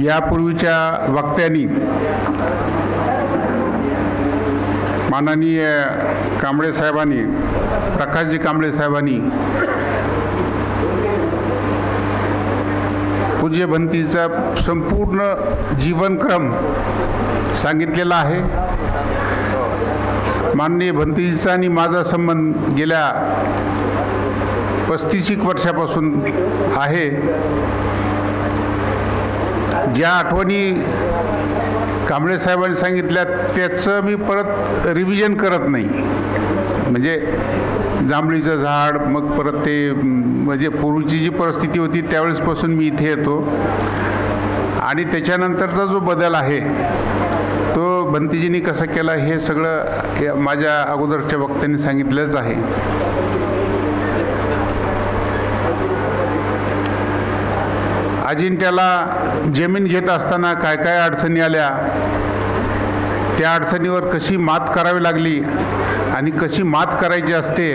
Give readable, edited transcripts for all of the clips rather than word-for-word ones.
यापूर्वीच्या वक्त्यांनी माननीय कांबळे साहेबांनी, प्रकाशजी कांबळे साहेबांनी पूज्य भंतीचा संपूर्ण जीवनक्रम सांगितलेला आहे। माननीय भंतीजीचा आणि माझा संबंध गेल्या 35 वर्षापासून आहे। ज्या आठवणी कांबळे साहेबांनी सांगितल्या त्याचं मी परत रिव्हिजन करत नाही। म्हणजे जांभळीचं झाड, मग परत ते म्हणजे पूर्वीची जी परिस्थिती होती त्यावेळेसपासून मी इथे येतो आणि त्याच्यानंतरचा जो बदल आहे तो भंतीजींनी कसं केला हे सगळं माझ्या अगोदरच्या वक्त्यांनी सांगितलंच आहे। अजिंठ्याला जमीन घेत असताना काय काय अडचणी आल्या, त्या अडचणीवर कशी मात करावी लागली आणि कशी मात करायची असते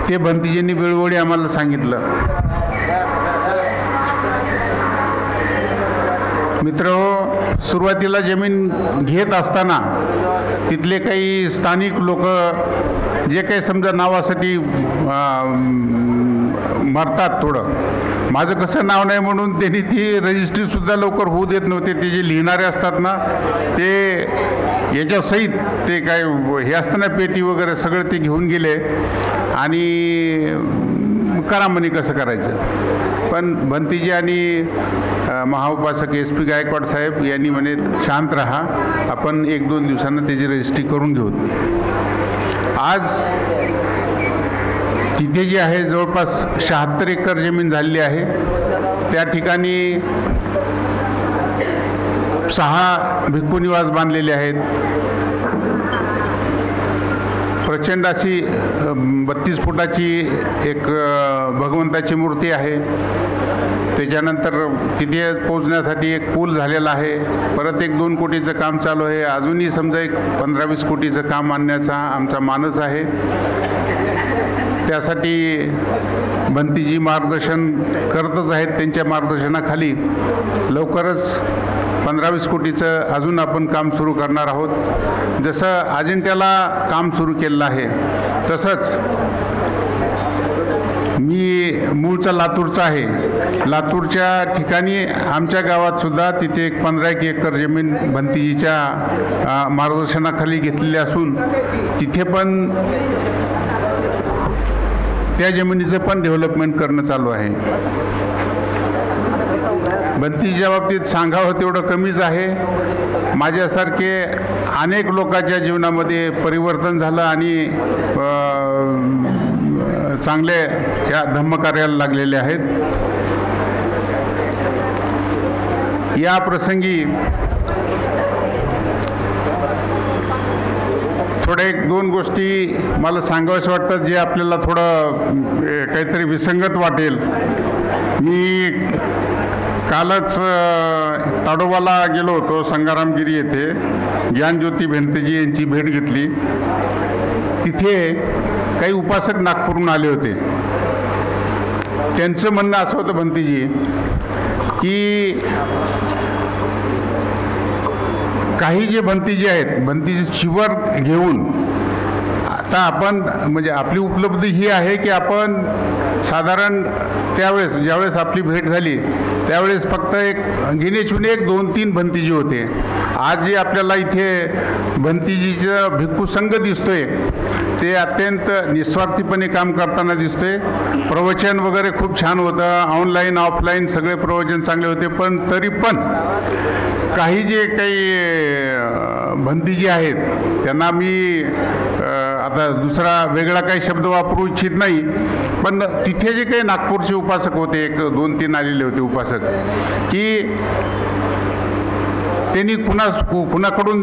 ते भंतीजींनी वेळोवेळी आम्हाला सांगितलं। मित्रहो, सुरुवातीला जमीन घेत असताना तिथले काही स्थानिक लोक जे काही समजा नावासाठी मरतात, थोडं माझं कसं नाव नाही म्हणून त्यांनी ती रजिस्ट्रीसुद्धा लवकर होऊ देत नव्हते। ते जे लिहिणारे असतात ना ते याच्यासहित ते काय हे असताना पेटी वगैरे सगळं ते घेऊन गेले आणि करा म्हणे कसं करायचं। पण भंतीजी आणि महाउपासक SP गायकवाड साहेब यांनी म्हणे शांत राहा, आपण 1-2 दिवसांना त्याची रजिस्ट्री करून घेऊ। आज तिथे जी आहे जवळपास 76 एकर जमीन झालेली आहे। त्या ठिकाणी 6 भिक्खू निवास बांधलेले आहेत। प्रचंड अशी 32 फुटाची एक भगवंताची मूर्ती आहे। त्याच्यानंतर तिथे पोहोचण्यासाठी एक पूल झालेला आहे। परत 1-2 कोटीचं काम चालू आहे। अजूनही समजा एक 15-20 कोटीचं काम आणण्याचा आमचा मानस आहे। त्यासाठी भंतीजी मार्गदर्शन करतच आहेत। त्यांच्या मार्गदर्शनाखाली लवकरच 15-20 कोटीचं अजून आपण काम सुरू करणार आहोत। जसं अजिंठ्याला काम सुरू केलेलं आहे तसंच मी मूळचा लातूरचा आहे। लातूरच्या ठिकाणी आमच्या गावातसुद्धा तिथे एक 15 एकर जमीन भंतीजीच्या मार्गदर्शनाखाली घेतलेली असून तिथे पण त्या जमिनीचं पण डेव्हलपमेंट करणं चालू आहे। भंतीजीच्या बाबतीत सांगावं तेवढं कमीच आहे। माझ्यासारखे अनेक लोकांच्या जीवनामध्ये परिवर्तन झालं आणि चांगले या धम्मकार्याला लागलेले आहेत। या प्रसंगी थोडे 1-2 गोष्टी मला सांगाव्याशा वाटतात जे आपल्याला थोडं काहीतरी विसंगत वाटेल। मी कालच ताडोबाला गेलो होतो, संगारामगिरी येथे ज्ञानज्योती भंतीजी यांची भेट घेतली। तिथे काही उपासक नागपूरहून आले होते। त्यांचं म्हणणं असं होतं भंतीजी की काही जे भंतीजी आहेत, भंतीजी चिवर घेऊन आता आपण म्हणजे आपली उपलब्धी ही आहे की आपण साधारण त्यावेळेस ज्यावेळेस आपली भेट झाली त्यावेळेस फक्त एक गिनेचुने 1-2-3 भंतीजी होते। आज जे आपल्याला इथे भंतीजीचं भिक्खू संघ दिसतोय ते अत्यंत निस्वार्थीपणे काम करताना दिसतोय। प्रवचन वगैरे खूप छान होतं, ऑनलाईन ऑफलाईन सगळे प्रवचन चांगले होते। पण तरी पण काही जे काही भंतीजी आहेत त्यांना मी आता दुसरा वेगळा काही शब्द वापरू इच्छित नाही, पण तिथे जे काही नागपूरचे उपासक होते, 1-2-3 आलेले होते उपासक, की त्यांनी कुणाकडून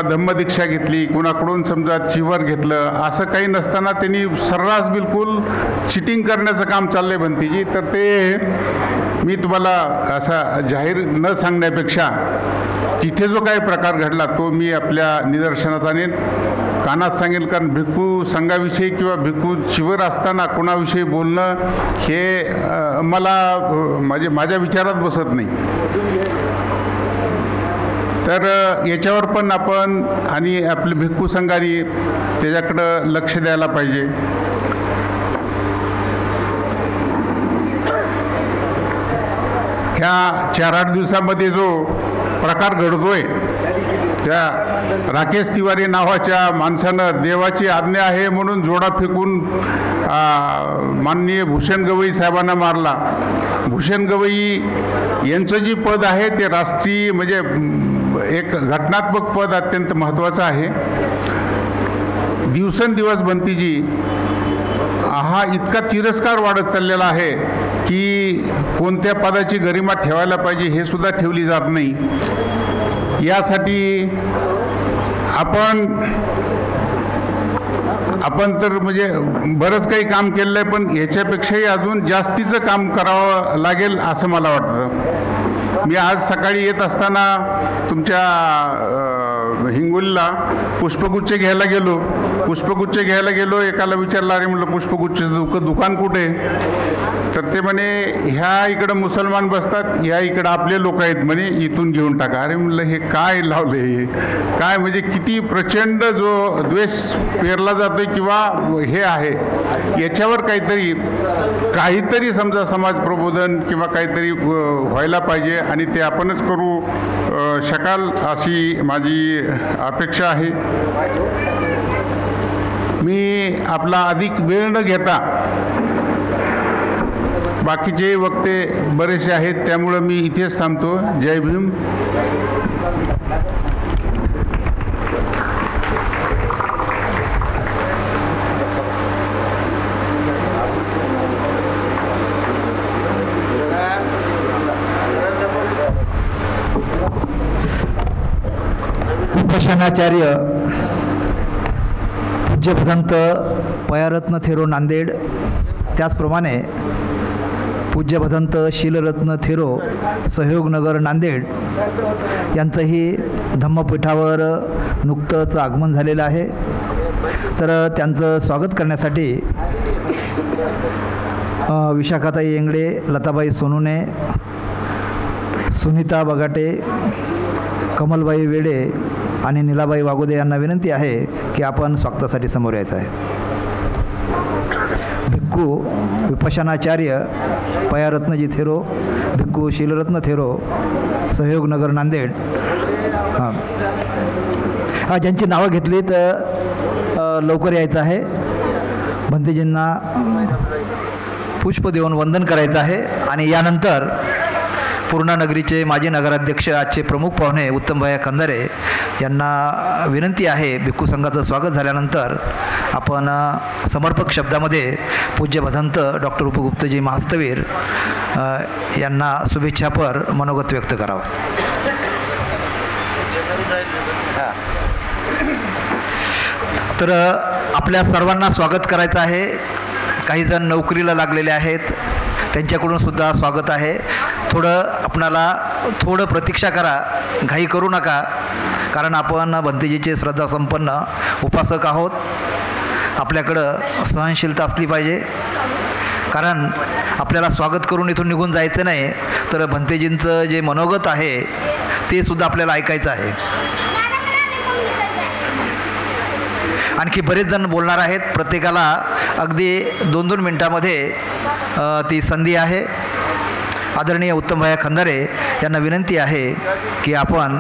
धम्मदीक्षा घेतली, कुणाकडून समजा चिवर घेतलं, असं काही नसताना त्यांनी सर्रास बिलकुल चिटिंग करण्याचं काम चाललंय भंतीजी। तर ते मी तुम्हाला असा जाहीर न सांगण्यापेक्षा तिथे जो काही प्रकार घडला तो मी आपल्या निदर्शनात आणेन। कानात सांगेल, कारण भिक्खू संघाविषयी किंवा भिक्खू शिवर असताना कोणाविषयी बोलणं हे मला माझ्या विचारात बसत नाही. तर याच्यावर पण आपण आणि आपले भिक्खू संघाने त्याच्याकडं लक्ष द्यायला पाहिजे. ह्या 4-8 दिवसामध्ये जो प्रकार घडतोय, त्या राकेश तिवारी नावाच्या माणसानं देवाची आज्ञा आहे म्हणून जोडा फेकून माननीय भूषण गवई साहेबांना मारला. भूषण गवई यांचं जे पद आहे ते राष्ट्रीय म्हणजे एक घटनात्मक पद अत्यंत महत्त्वाचं आहे. दिवसेंदिवस बंतीजी हा इतका तिरस्कार वाढत चाललेला आहे की कोणत्या पदाची गरिमा ठेवायला पाहिजे हे सुद्धा ठेवली जात नाही. यासाठी आपण तर म्हणजे बरंच काही काम केलेलं आहे, पण ह्याच्यापेक्षाही अजून जास्तीचं काम करावं लागेल असं मला वाटतं. मी आज सकाळी येत असताना तुमच्या हिंगोलीला पुष्पगुच्छ घ्यायला गेलो. एकाला विचारलं, अरे म्हटलं पुष्पगुच्छचं दुकान कुठे? तर ते म्हणे ह्या इकडं मुसलमान बसतात, ह्या इकडं आपले लोक आहेत म्हणे, इथून घेऊन टाका. अरे म्हटलं हे काय लावलं, हे काय म्हणजे किती प्रचंड जो द्वेष पेरला जातोय किंवा हे आहे, याच्यावर काहीतरी समजा समाज प्रबोधन किंवा काहीतरी व्हायला पाहिजे आणि ते आपणच करू शकाल अशी माझी अपेक्षा आहे. मी आपला अधिक वेळ न घेता, बाकीचे वक्ते बरेचसे आहेत त्यामुळं मी इथेच थांबतो. जय भीम. उपोषणाचार्य पूज्य भदंत पयारत्न थेरो नांदेड, त्याचप्रमाणे पूज्य भदंत शीलरत्न थेरो सहयोगनगर नांदेड यांचंही धम्मपीठावर नुकतंच आगमन झालेलं आहे. तर त्यांचं स्वागत करण्यासाठी विशाखाताई येंगडे, लताबाई सोनुने, सुनीता बगाटे, कमलबाई वेडे आणि नीलाबाई वागोदे यांना विनंती आहे की आपण स्वागतासाठी समोर यायचं आहे. भिक्खू विपश्यनाचार्य पयारत्नजी थेरो, भिक्खू शीलरत्न थेरो, सहयोगनगर नांदेड, ज्यांची नावं घेतली तर लवकर यायचं आहे. भंतेजींना पुष्प देऊन वंदन करायचं आहे आणि यानंतर पूर्णा नगरीचे माजी नगराध्यक्ष, आजचे प्रमुख पाहुणे उत्तमभाई खंदारे यांना विनंती आहे, भिक्खू संघाचं स्वागत झाल्यानंतर आपण समर्पक शब्दामध्ये पूज्य भदंत डॉक्टर उपगुप्तजी महास्तवीर यांना शुभेच्छापर मनोगत व्यक्त करावं. तर आपल्या सर्वांना स्वागत करायचं आहे. काही जण नोकरीला लागलेले आहेत, त्यांच्याकडून सुद्धा स्वागत आहे. आपणाला थोडं प्रतीक्षा करा, घाई करू नका, कारण आपण भंतेजीचे श्रद्धासंपन्न उपासक आहोत. आपल्याकडं सहनशीलता असली पाहिजे, कारण आपल्याला स्वागत करून इथून निघून जायचं नाही, तर भंतेजींचं जे मनोगत आहे ते सुद्धा आपल्याला ऐकायचं आहे. आणखी बरेच जण बोलणार आहेत, प्रत्येकाला अगदी 2-2 मिनटामध्ये ती संधी आहे. आदरणीय उत्तमभाई खंदारे यांना विनंती आहे की आपण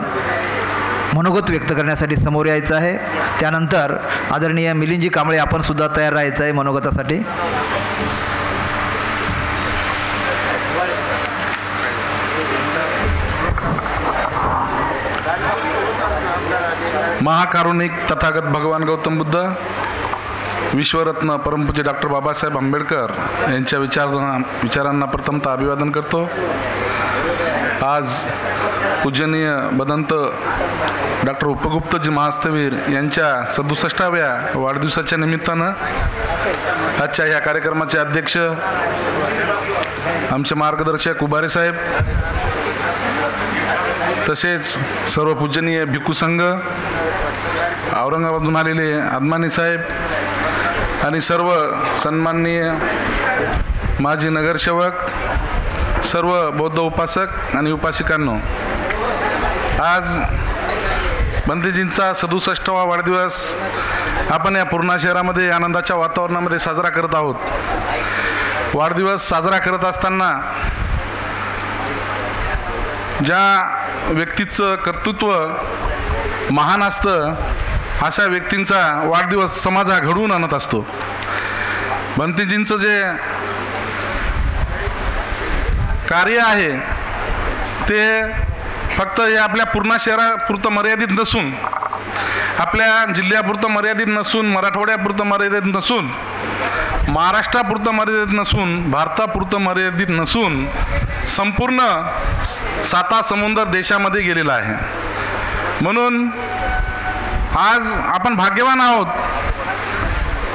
मनोगत व्यक्त करण्यासाठी समोर यायचं आहे. त्यानंतर आदरणीय मिलिंदजी कांबळे आपण सुद्धा तयार राहायचं आहे मनोगतासाठी. महाकारुणिक तथागत भगवान गौतम बुद्ध, विश्वरत्न परमपूज्य डॉक्टर बाबासाहेब आंबेडकर यांच्या विचारांना प्रथमतः अभिवादन करतो. आज पूजनीय भदंत डॉक्टर उपगुप्तजी महास्तवीर यांच्या 67व्या वाढदिवसाच्या निमित्तानं आजच्या ह्या कार्यक्रमाचे अध्यक्ष आमचे मार्गदर्शक उभारे साहेब, तसेच सर्व पूजनीय भिक्खू संघ औरंगाबादहून आलेले आदमानी साहेब आणि सर्व सन्माननीय माजी नगरसेवक, सर्व बौद्ध उपासक आणि उपासिकांनो, आज बंदीजींचा 67वा वाढदिवस आपण या पूर्णा शहरामध्ये आनंदाच्या वातावरणामध्ये साजरा करत आहोत। वाढदिवस साजरा करत असताना ज्या व्यक्तीचं कर्तृत्व महान असतं अशा व्यक्तींचा वाढदिवस समाज हा घडवून आणत असतो। बंदीजींचं जे कार्य आहे ते फक्त हे आपल्या पूर्णा शहरापुरतं मर्यादित नसून, आपल्या जिल्ह्यापुरतं मर्यादित नसून, मराठवाड्यापुरतं मर्यादित नसून, महाराष्ट्रापुरतं मर्यादित नसून, भारतापुरतं मर्यादित नसून संपूर्ण 7 समुद्र देशामध्ये गेलेला आहे। म्हणून आज आपण भाग्यवान आहोत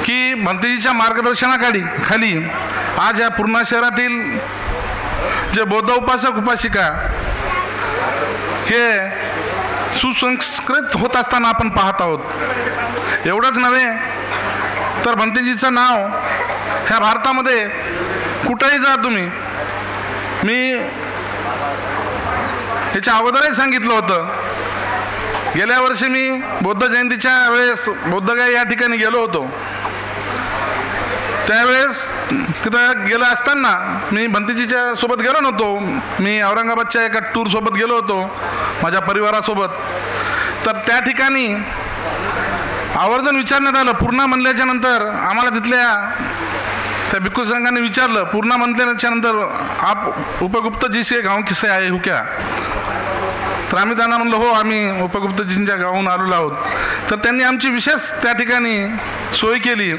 की भंतेजीच्या मार्गदर्शनाखाली आज या पूर्णा शहरातील जे बौद्ध उपासक उपासिका हे सुसंस्कृत होत असताना आपण पाहत आहोत। एवढंच नव्हे तर भंतेजीचं नाव ह्या भारतामध्ये कुठेही जा तुम्ही, मी ह्याच्या अगोदरही सांगितलं होतं, गेल्या वर्षी मी बौद्ध जयंतीच्या वेळेस बौद्धगाय या ठिकाणी गेलो होतो। त्यावेळेस तिथं गेलं असताना मी भंतेजीच्या सोबत गेलो नव्हतो, मी औरंगाबादच्या एका टूर सोबत गेलो होतो माझ्या परिवारासोबत। तर त्या ठिकाणी आवर्जून विचारण्यात आलं, पूर्णा म्हणल्याच्या नंतर आम्हाला तिथल्या त्या भिक्खू संघाने विचारलं, पूर्णा म्हणल्याच्या नंतर आप उपगुप्तजी से गाव किसे आहे हो क्या? तर आम्ही त्यांना म्हणलं हो, आम्ही उपगुप्तजींच्या गावाहून आलेलो आहोत। तर त्यांनी आमची विशेष त्या ठिकाणी सोय केली।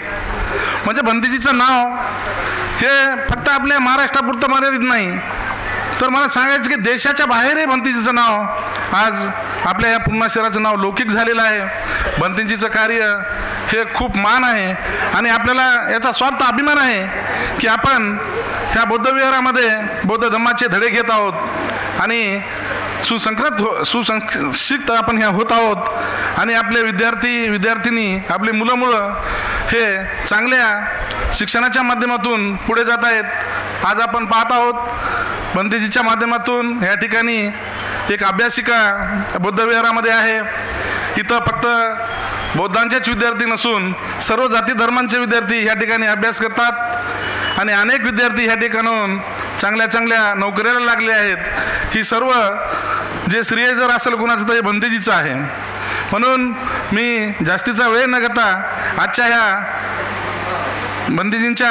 म्हणजे भंतेजीचं नाव हे फक्त आपल्या महाराष्ट्रापुरतं मर्यादित नाही, तर मला सांगायचं की देशाच्या बाहेरही भंतेजीचं नाव आज आपल्या या पूर्णा शहराचं नाव लौकिक झालेलं आहे। भंतेजीचं कार्य हे खूप मान आहे आणि आपल्याला याचा स्वार्थ अभिमान आहे की आपण ह्या बौद्ध विहारामध्ये बौद्ध धम्माचे धडे घेत आहोत आणि सुसंस्कृत आपण ह्या होत आहोत आणि आपले विद्यार्थी आपले मुलं हे चांगल्या शिक्षणाच्या माध्यमातून पुढे जात आहेत। आज आपण पाहत आहोत भंतेजीच्या माध्यमातून या ठिकाणी एक अभ्यासिका बौद्ध विहारामध्ये आहे। इथं फक्त बौद्धांचेच विद्यार्थी नसून सर्व जाती धर्मांचे विद्यार्थी या ठिकाणी अभ्यास करतात आणि अनेक विद्यार्थी या ठिकाणाहून चांगल्या नोकऱ्याला लागले आहेत। ही सर्व जे श्रेय जर असेल कोणाचं तर हे भंतेजीचं आहे। म्हणून मी जास्तीचा वेळ न घेता आजच्या ह्या भंतेजींच्या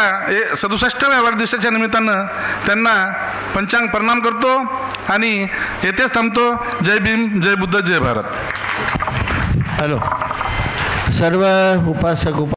67व्या वाढदिवसाच्या निमित्तानं त्यांना पंचांग प्रणाम करतो आणि येथेच थांबतो। जय भीम, जय बुद्ध, जय भारत। हॅलो, सर्व उपासक